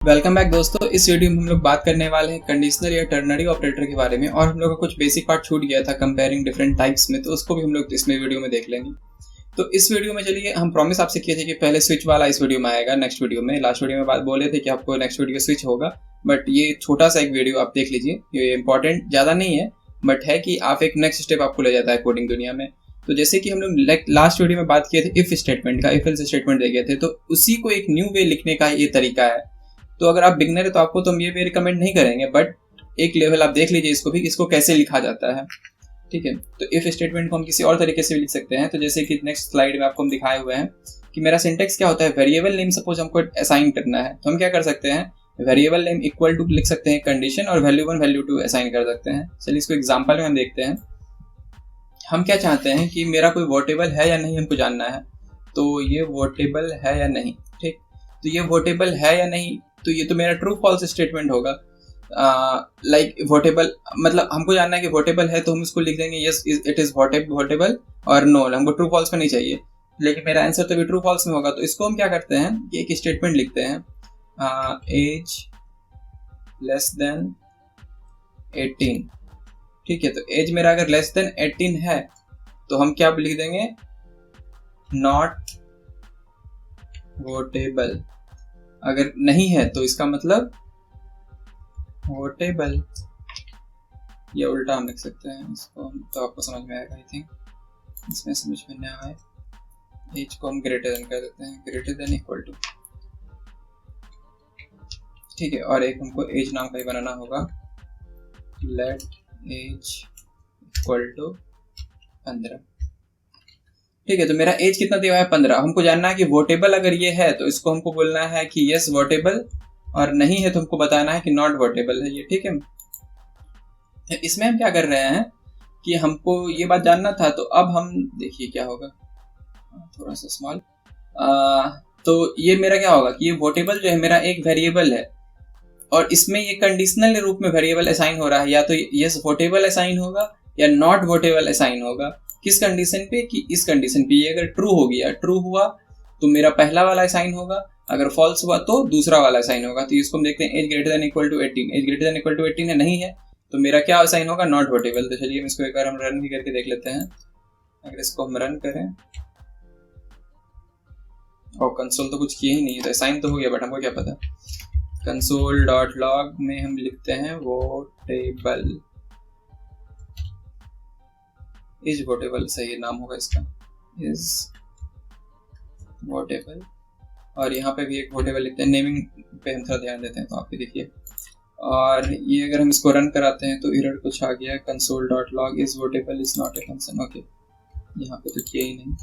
Welcome back दोस्तों। इस video में हम लोग बात करने वाले हैं कंडीशनल या टर्नरी ऑपरेटर के बारे में। और हम लोग का कुछ बेसिक पार्ट छूट गया था कंपेयरिंग डिफरेंट टाइप्स में, तो उसको भी हम लोग इसमें वीडियो में देख लेंगे। तो इस वीडियो में चलिए, हम प्रॉमिस आपसे किए थे कि पहले स्विच वाला इस वीडियो में आएगा, नेक्स्ट वीडियो में। लास्ट वीडियो में बात बोले थे कि आपको नेक्स्ट वीडियो स्विच होगा, बट ये छोटा सा एक वीडियो आप देख लीजिए। ये इंपॉर्टेंट ज़्यादा नहीं है, बट है कि आप एक नेक्स्ट स्टेप आपको ले जाता है कोडिंग दुनिया में। तो जैसे कि हम लोग लास्ट वीडियो में बात किए थे इफ स्टेटमेंट का, इफ एल्स स्टेटमेंट देखे थे, तो उसी को एक न्यू वे लिखने का ये तरीका है। तो अगर आप बिगनर है तो आपको तो हम ये भी रिकमेंड नहीं करेंगे, बट एक लेवल आप देख लीजिए इसको भी, इसको कैसे लिखा जाता है। ठीक है, तो इफ स्टेटमेंट को हम किसी और तरीके से भी लिख सकते हैं। तो जैसे कि नेक्स्ट स्लाइड में आपको हम दिखाए हुए हैं कि मेरा सिंटेक्स क्या होता है। वेरिएबल नेम सपोज हमको असाइन करना है, तो हम क्या कर सकते हैं, वेरिएबल नेम इक्वल टू लिख सकते हैं कंडीशन, और वैल्यू 1 वैल्यू 2 असाइन कर सकते हैं। चलिए इसको एग्जाम्पल में हम देखते हैं। हम क्या चाहते हैं कि मेरा कोई वोटेबल है या नहीं, हमको जानना है। तो ये वोटेबल है या नहीं, ठीक, तो ये वोटेबल है या नहीं, तो ये तो मेरा ट्रू फॉल्स स्टेटमेंट होगा। लाइक वोटेबल मतलब हमको जानना है कि वोटेबल है, तो हम इसको लिख देंगे यस इट इज वोटेबल, और नो हमको ट्रू फॉल्स में नहीं चाहिए, लेकिन मेरा आंसर तो भी ट्रू फॉल्स में होगा। तो इसको हम क्या करते हैं कि एक स्टेटमेंट लिखते हैं, एज लेस देन 18। ठीक है, तो एज मेरा अगर लेस देन 18 है तो हम क्या लिख देंगे, नॉट वोटेबल। अगर नहीं है तो इसका मतलब वोटेबल, ये उल्टा हम लिख सकते हैं इसको, तो आपको समझ में आएगा। आई थिंक इसमें समझ में नहीं आए। एज को हम ग्रेटर देन कर देते हैं, ग्रेटर देन इक्वल टू। ठीक है, और एक हमको एज नाम का ही बनाना होगा, लेट एज इक्वल टू 15। ठीक है, तो मेरा एज कितना दिया हुआ है, 15। हमको जानना है कि वोटेबल अगर ये है तो इसको हमको बोलना है कि यस वोटेबल, और नहीं है तो हमको बताना है कि नॉट वोटेबल है ये। ठीक है, इसमें हम क्या कर रहे हैं कि हमको ये बात जानना था, तो अब हम देखिए क्या होगा, थोड़ा सा स्मॉल। तो ये मेरा क्या होगा कि ये वोटेबल जो है मेरा एक वेरिएबल है, और इसमें ये कंडीशनल रूप में वेरिएबल असाइन हो रहा है, या तो यस वोटेबल असाइन होगा या नॉट वोटेबल असाइन होगा। किस कंडीशन पे, कि इस कंडीशन पे ये अगर ट्रू हो गया, ट्रू हुआ तो मेरा पहला वाला असाइन होगा, अगर फॉल्स हुआ तो दूसरा वाला असाइन होगा। तो इसको हम देखते हैं, age greater than equal to 18, age greater than equal to 18 है, नहीं है तो मेरा क्या असाइन होगा, नॉट वोटेबल। तो चलिए हम इसको एक बार हम रन भी करके देख लेते हैं। अगर इसको हम रन करें, और कंसोल तो कुछ किया ही नहीं है, तो असाइन तो हो गया, बट हमको क्या पता। कंसोल डॉट लॉग में हम लिखते हैं वोटेबल, इज वोटेबल सही नाम होगा इसका, इज वोटेबल। और यहाँ पे भी एक वोटेबल लिखते हैं, नेमिंग पे हम थोड़ा ध्यान देते हैं, तो आप भी देखिए। और ये अगर हम इसको रन कराते हैं तो एरर कुछ आ गया, console dot log is votable is not a function. Okay, यहाँ पे तो किया ही नहीं,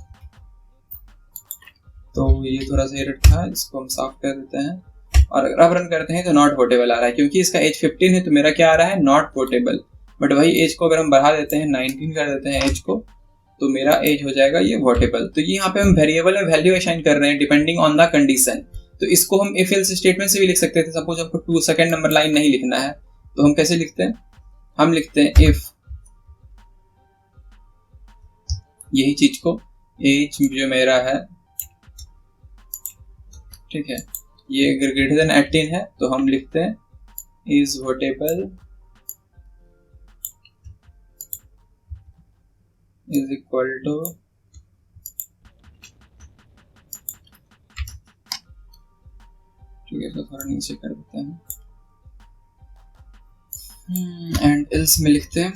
तो ये थोड़ा सा एरर था, इसको हम साफ कर देते हैं। और अगर आप रन करते हैं तो नॉट वोटेबल आ रहा है, क्योंकि इसका एज 15 है, तो मेरा क्या आ रहा है, नॉट वोटेबल। बट वही एज को अगर हम बढ़ा देते हैं, 19 कर देते हैं एज को, तो मेरा एज हो जाएगा ये वोटेबल। तो यहाँ पे हम वेरिएबल में वैल्यू असाइन कर रहे हैं डिपेंडिंग ऑन द कंडीशन। तो इसको हम इफ एल्स स्टेटमेंट से भी लिख सकते थे। सपोज आपको 2 सेकंड नंबर लाइन नहीं लिखना है, तो हम कैसे लिखते हैं, हम लिखते हैं इफ, यही चीज को, एज जो मेरा है, ठीक है, ये अगर ग्रेटर देन 18 है तो हम लिखते हैं is votable is equal to, ठीक है, तो थोड़ा नीचे कर देते हैं, एंड एल्स में लिखते हैं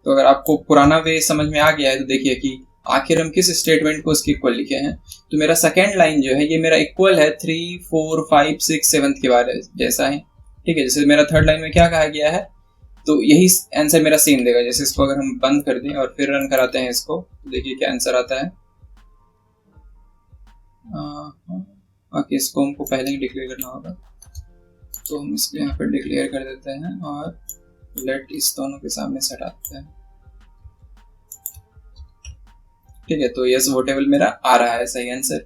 तो अगर आपको पुराना वे समझ में आ गया है तो देखिए कि आखिर हम किस स्टेटमेंट को उसके इक्वल लिखे हैं। तो मेरा सेकेंड लाइन जो है ये मेरा इक्वल है 3, 4, 5, 6, 7 के बारे जैसा है। ठीक है, जैसे मेरा थर्ड लाइन में क्या कहा गया है, तो यही आंसर मेरा सेम देगा। जैसे इसको अगर हम बंद कर दें और फिर रन कराते हैं इसको, तो देखिए क्या आंसर आता है। ओके, इसको हमको पहले ही डिक्लेयर करना होगा, तो हम इसको यहाँ पर डिक्लेयर कर देते हैं और लेट इस दोनों के सामने से हटाते हैं। ठीक है, तो यस वोटेबल मेरा आ रहा है सही आंसर।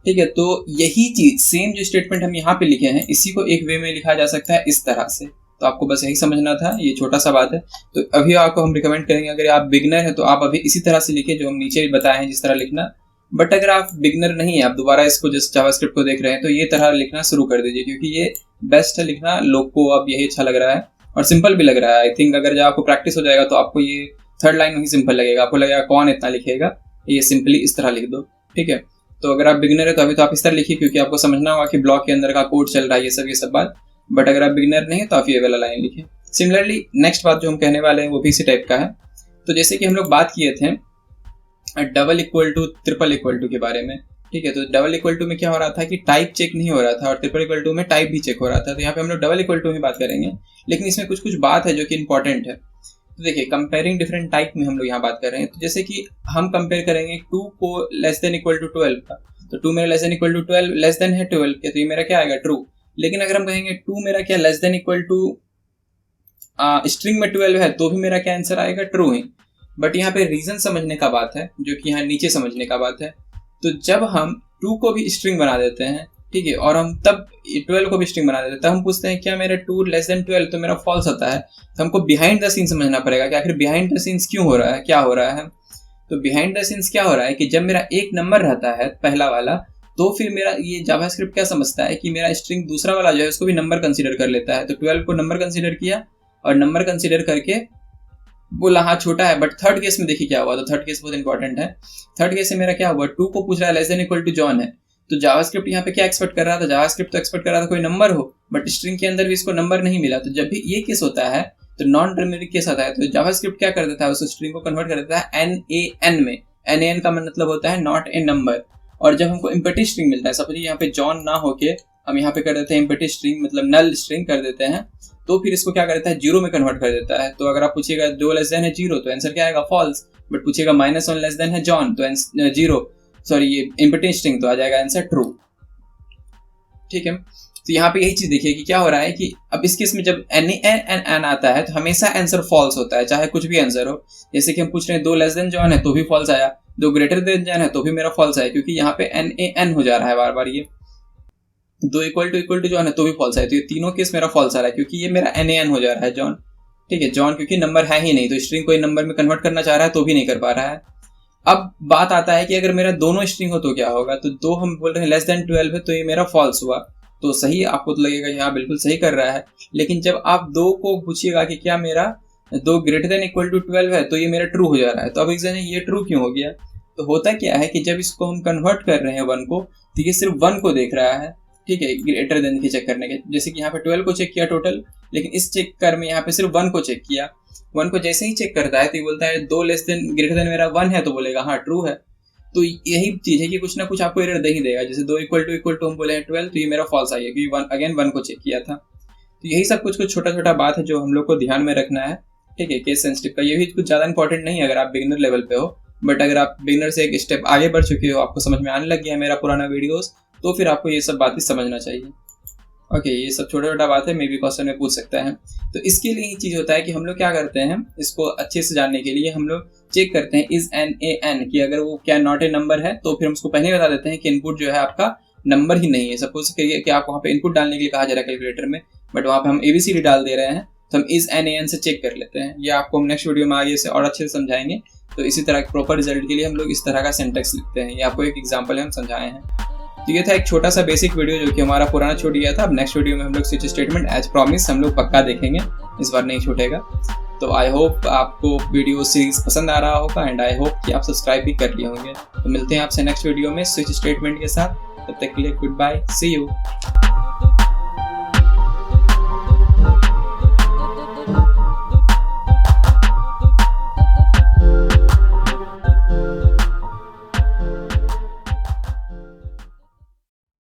ठीक है, तो यही चीज सेम जो स्टेटमेंट हम यहाँ पे लिखे हैं, इसी को एक वे में लिखा जा सकता है इस तरह से। तो आपको बस यही समझना था, ये छोटा सा बात है। तो अभी आपको हम रिकमेंड करेंगे, अगर आप बिगनर हैं तो आप अभी इसी तरह से लिखिए जो हम नीचे बताए हैं जिस तरह लिखना। बट अगर आप बिगनर नहीं है, आप दोबारा इसको जस्ट जावास्क्रिप्ट को देख रहे हैं, तो ये तरह लिखना शुरू कर दीजिए, क्योंकि ये बेस्ट है लिखना। लोग को अब यही अच्छा लग रहा है और सिंपल भी लग रहा है। आई थिंक अगर जब आपको प्रैक्टिस हो जाएगा तो आपको ये थर्ड लाइन ही सिंपल लगेगा, आपको लगेगा कौन इतना लिखेगा, ये सिंपली इस तरह लिख दो, ठीक है। तो अगर आप बिगिनर है तो अभी तो आप इस तरह लिखिए, क्योंकि आपको समझना होगा कि ब्लॉक के अंदर का कोड चल रहा है, ये सब बात। बट अगर आप बिगिनर नहीं है तो आप ये वाला लाइन लिखिए। सिमिलरली नेक्स्ट बात जो हम कहने वाले हैं वो भी इसी टाइप का है। तो जैसे कि हम लोग बात किए थे double equal to triple equal to के बारे में, ठीक है। तो डबल इक्वल टू में क्या हो रहा था कि टाइप चेक नहीं हो रहा था और ट्रिपल इक्वल टू में टाइप भी चेक हो रहा था। तो यहाँ पे हम लोग डबल इक्वल टू में बात करेंगे, लेकिन इसमें कुछ कुछ बात है जो कि इंपॉर्टेंट है। तो देखिए कंपेयरिंग डिफरेंट टाइप में हम लोग यहाँ बात कर रहे हैं। तो जैसे कि हम कंपेयर करेंगे 2 को लेस देन इक्वल टू 12 का, तो 2 मेरा less than equal to 12 less than है 12 के, तो ये मेरा क्या आएगा ट्रू। लेकिन अगर हम कहेंगे 2 मेरा क्या less than equal to string में 12 है, तो भी मेरा क्या आंसर आएगा ट्रू ही। बट यहाँ पे रीजन समझने का बात है, जो कि यहाँ नीचे समझने का बात है। तो जब हम 2 को भी स्ट्रिंग बना देते हैं, ठीक है, और हम तब 12 को भी स्ट्रिंग बना देते हैं, तब हम पूछते हैं क्या मेरा 2 लेस देन 12, तो मेरा फॉल्स होता है। तो हमको बिहाइंड द सीन समझना पड़ेगा कि आखिर बिहाइंड द सीन्स क्यों हो रहा है, क्या हो रहा है। तो बिहाइंड द सीन्स क्या हो रहा है कि जब मेरा एक नंबर रहता है पहला वाला, तो फिर मेरा ये जावास्क्रिप्ट क्या समझता है कि मेरा स्ट्रिंग दूसरा वाला जो है उसको भी नंबर कंसीडर कर लेता है। तो 12 को नंबर कंसीडर किया और नंबर कंसीडर करके बोला हाँ छोटा है। बट थर्ड केस में देखिए क्या हुआ। तो थर्ड केस बहुत इंपॉर्टेंट है। थर्ड केस में मेरा क्या हुआ, 2 को पूछ रहा है less than equal to John है। तो जावास्क्रिप्ट यहाँ पे क्या एक्सपेक्ट कर रहा था, जावास्क्रिप्ट तो एक्सपेक्ट कर रहा था कोई नंबर हो, बट स्ट्रिंग के अंदर भी इसको नंबर नहीं मिला। तो जब भी ये केस होता है तो नॉन टर्मिनेटिव केस आता है, तो जावास्क्रिप्ट क्या कर देता है, उस स्ट्रिंग को कन्वर्ट कर देता है NaN में। NaN का मतलब होता है नॉट ए नंबर। और जब हमको एम्प्टी स्ट्रिंग मिलता है, सपोज यहाँ पे जॉन ना होके हम यहाँ पे कर देते हैं एम्प्टी स्ट्रिंग, मतलब नल स्ट्रिंग कर देते हैं, तो फिर इसको क्या कर देता है 0 में कन्वर्ट कर देता है। तो अगर आप पूछिएगा 2 लेस देन है 0, तो आंसर क्या आएगा फॉल्स। बट पूछिएगा -1 लेस देन है जॉन, तो 0 सॉरी ये एम्प्टी स्ट्रिंग, तो आ जाएगा आंसर ट्रू, ठीक है। तो यहाँ पे यही चीज देखिए कि क्या हो रहा है कि अब इस केस में जब NaN आता है तो हमेशा आंसर फॉल्स होता है, चाहे कुछ भी आंसर हो। जैसे कि हम पूछ रहे हैं 2 लेस देन जॉन है तो भी फॉल्स आया, 2 ग्रेटर देन जॉन है तो भी मेरा फॉल्स आया, क्योंकि यहाँ पे NaN हो जा रहा है बार बार। ये 2 इक्वल टू जॉन है तो भी फॉल्स आया। तो ये तीनों केस मेरा फॉल्स आ रहा है, क्योंकि ये मेरा NaN हो जा रहा है जॉन, ठीक है। जॉन क्योंकि नंबर है ही नहीं, तो स्ट्रिंग कोई नंबर में कन्वर्ट करना चाह रहा है तो भी नहीं कर पा रहा है। अब बात आता है कि अगर मेरा दोनों स्ट्रिंग हो तो क्या होगा। तो 2 हम बोल रहे हैं लेस देन 12 है, तो ये मेरा फॉल्स हुआ। तो सही आपको तो लगेगा यहाँ बिल्कुल सही कर रहा है। लेकिन जब आप 2 को पूछिएगा कि क्या मेरा 2 ग्रेटर देन इक्वल टू 12 है, तो ये मेरा ट्रू हो जा रहा है। तो अब रीजन है ये ट्रू क्यों हो गया। तो होता क्या है कि जब इसको हम कन्वर्ट कर रहे हैं 1 को, तो ये सिर्फ 1 को देख रहा है, ठीक है, ग्रेटर देन के चेक करने के। जैसे कि यहाँ पे 12 को चेक किया टोटल, लेकिन इस चेक कर में यहाँ पे सिर्फ 1 को चेक किया। 1 को जैसे ही चेक करता है तो ये बोलता है 2 लेस देन ग्रेटर देन मेरा 1 है, तो बोलेगा हाँ ट्रू है। तो यही चीज है कि कुछ ना कुछ आपको एरर दे ही देगा। जैसे 2 इक्वल टू हम बोले हैं 12, तो ये मेरा फॉल्स आई है क्योंकि 1 को चेक किया था। तो यही सब कुछ छोटा छोटा बात है जो हम लोग को ध्यान में रखना है, ठीक है। केस सेंसिटिव का ये भी कुछ ज्यादा इंपॉर्टेंट नहीं है अगर आप बिगिनर लेवल पे हो। बट अगर आप बिगिनर से एक स्टेप आगे बढ़ चुके हो, आपको समझ में आने लग गया है मेरा पुराना वीडियोस, तो फिर आपको ये सब बातें समझना चाहिए। ओके, ये सब छोटा छोटा बात है, मे बी क्वेश्चन में पूछ सकता है। तो इसके लिए ही चीज होता है कि हम लोग क्या करते हैं, इसको अच्छे से जानने के लिए हम लोग चेक करते हैं इज NaN कि अगर वो क्या नॉट ए नंबर है, तो फिर हम उसको पहले ही बता देते हैं कि इनपुट जो है आपका नंबर ही नहीं है। सपोज करिए कि आप वहाँ पे इनपुट डालने के लिए कहा जा रहा है कैलकुलेटर में, बट वहाँ पे हम ABCD डाल दे रहे हैं, तो हम इज NaN से चेक कर लेते हैं। ये आपको हम नेक्स्ट वीडियो में आगे से और अच्छे से समझाएंगे। तो इसी तरह प्रॉपर रिजल्ट के लिए हम लोग इस तरह का सिंटेक्स लिखते हैं। ये आपको एक एग्जाम्पल हम समझाए हैं। तो ये था एक छोटा सा बेसिक वीडियो जो कि हमारा पुराना छूट गया था। अब नेक्स्ट वीडियो में हम लोग स्विच स्टेटमेंट एज प्रॉमिस हम लोग पक्का देखेंगे, इस बार नहीं छूटेगा। तो आई होप आपको वीडियो सीरीज पसंद आ रहा होगा एंड आई होप कि आप सब्सक्राइब भी कर लिए होंगे। तो मिलते हैं आपसे नेक्स्ट वीडियो में स्विच स्टेटमेंट के साथ। तब तक के लिए गुड बाय, सी यू।